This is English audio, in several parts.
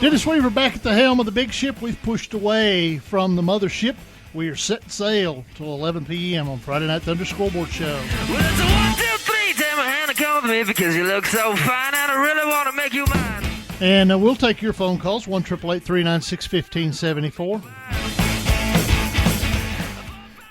Dennis Weaver back at the helm of the big ship. We've pushed away from the mothership. We are set sail till 11 p.m. on Friday Night Thunder Scoreboard Show. Well, it's a 1, 2, 3. Take my hand and come with me because you look so fine and I really want to make you mine. And we'll take your phone calls, 1-888-396-1574.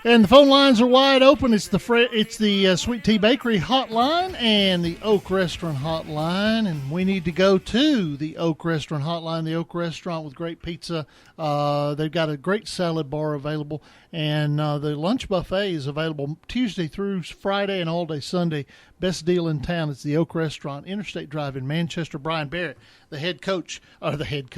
And the phone lines are wide open. It's the Sweet Tea Bakery hotline and the Oak Restaurant hotline. And we need to go to the Oak Restaurant hotline, the Oak Restaurant with great pizza. They've got a great salad bar available. And the lunch buffet is available Tuesday through Friday and all day Sunday. Best deal in town. It's the Oak Restaurant, Interstate Drive in Manchester. Bryan Barrett, the head coach. We've had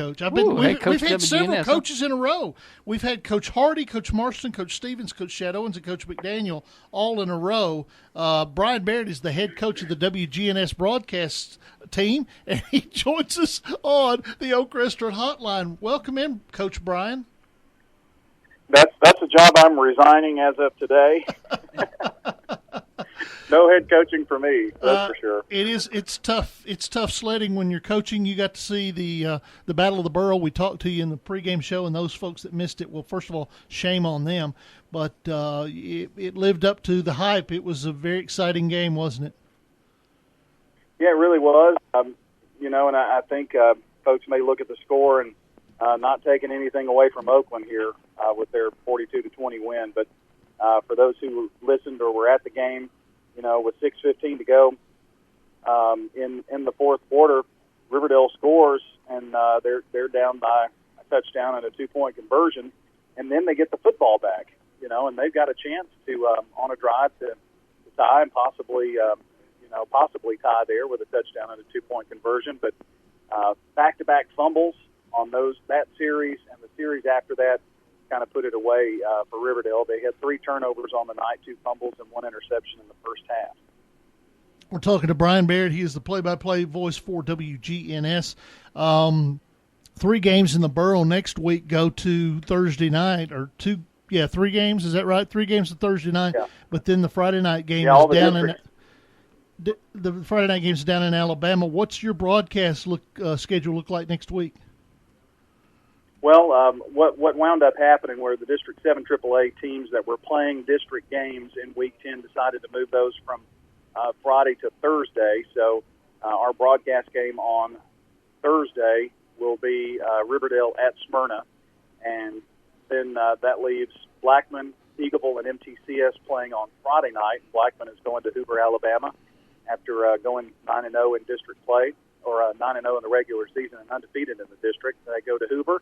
several coaches in a row. We've had Coach Hardy, Coach Marston, Coach Stevens, Coach Shadowins, and Coach McDaniel all in a row. Bryan Barrett is the head coach of the WGNS broadcast team, and he joins us on the Oak Restaurant hotline. Welcome in, Coach Bryan. That's a job I'm resigning as of today. No head coaching for me, that's for sure. It's tough. It's tough sledding when you're coaching. You got to see the Battle of the Borough. We talked to you in the pregame show, and those folks that missed it, well, first of all, shame on them. But it lived up to the hype. It was a very exciting game, wasn't it? Yeah, it really was. And I think folks may look at the score and not taking anything away from Oakland here with their 42-20 win. But for those who listened or were at the game, with 6:15 to go in the fourth quarter, Riverdale scores, and they're down by a touchdown and a 2-point conversion, and then they get the football back, and they've got a chance to on a drive to tie and possibly tie there with a touchdown and a 2-point conversion. But back-to-back fumbles on that series and the series after that kind of put it away for Riverdale. They had 3 turnovers on the night, 2 fumbles, and 1 interception in the first half. We're talking to Bryan Barrett. He is the play-by-play voice for WGNS. 3 games in the Borough next week go to Thursday night, or 3 games. Is that right? 3 games to Thursday night, yeah. But then the Friday night game is down in the Friday night game's down in Alabama. What's your broadcast schedule look like next week? Well, what wound up happening were the District 7 AAA teams that were playing district games in Week 10 decided to move those from Friday to Thursday. So our broadcast game on Thursday will be Riverdale at Smyrna. And then that leaves Blackman, Eagleville, and MTCS playing on Friday night. Blackman is going to Hoover, Alabama after going 9-0 in district play, or 9-0 in the regular season and undefeated in the district. They go to Hoover.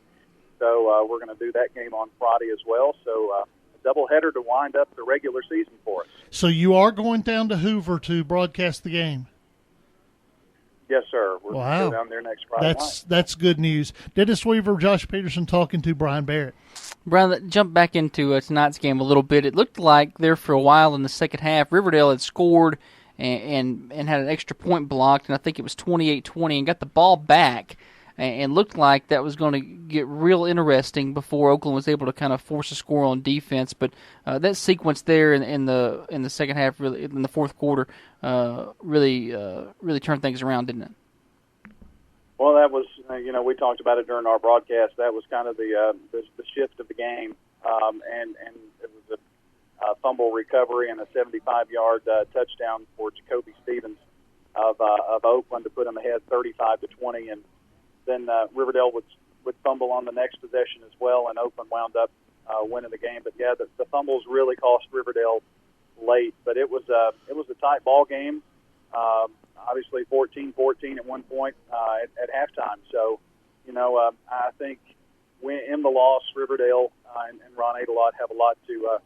So we're going to do that game on Friday as well. So a doubleheader to wind up the regular season for us. So you are going down to Hoover to broadcast the game? Yes, sir. We're wow. going to go down there next Friday night. That's good news. Dennis Weaver, Josh Peterson talking to Bryan Barrett. Bryan, jump back into tonight's game a little bit. It looked like there for a while in the second half, Riverdale had scored and had an extra point blocked, and I think it was 28-20, and got the ball back. And looked like that was going to get real interesting before Oakland was able to kind of force a score on defense. But that sequence there in the second half, really in the fourth quarter, really turned things around, didn't it? Well, that was we talked about it during our broadcast. That was kind of the shift of the game, and it was a fumble recovery and a 75-yard touchdown for Jacoby Stevens of Oakland to put them ahead 35-20 and. Then Riverdale would fumble on the next possession as well, and Oakland wound up winning the game. But yeah, the fumbles really cost Riverdale late. But it was a tight ball game. Obviously, 14-14 at one point at halftime. So, I think in the loss, Riverdale and Ron Adelot have a lot to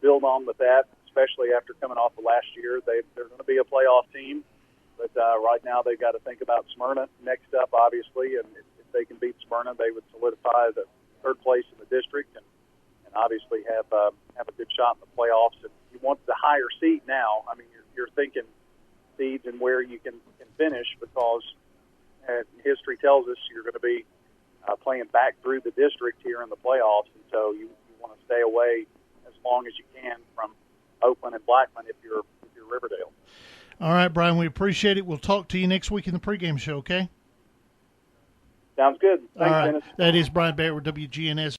build on with that, especially after coming off of last year. They're going to be a playoff team. But right now they've got to think about Smyrna next up, obviously, and if they can beat Smyrna, they would solidify the third place in the district and obviously have a good shot in the playoffs. And you want the higher seed now. I mean, you're thinking seeds and where you can finish because history tells us you're going to be playing back through the district here in the playoffs, and so you want to stay away as long as you can from Oakland and Blackman if you're Riverdale. All right, Bryan, we appreciate it. We'll talk to you next week in the pregame show, okay? Sounds good. All Thanks, right. Dennis. That is Bryan Barrett with WGNS.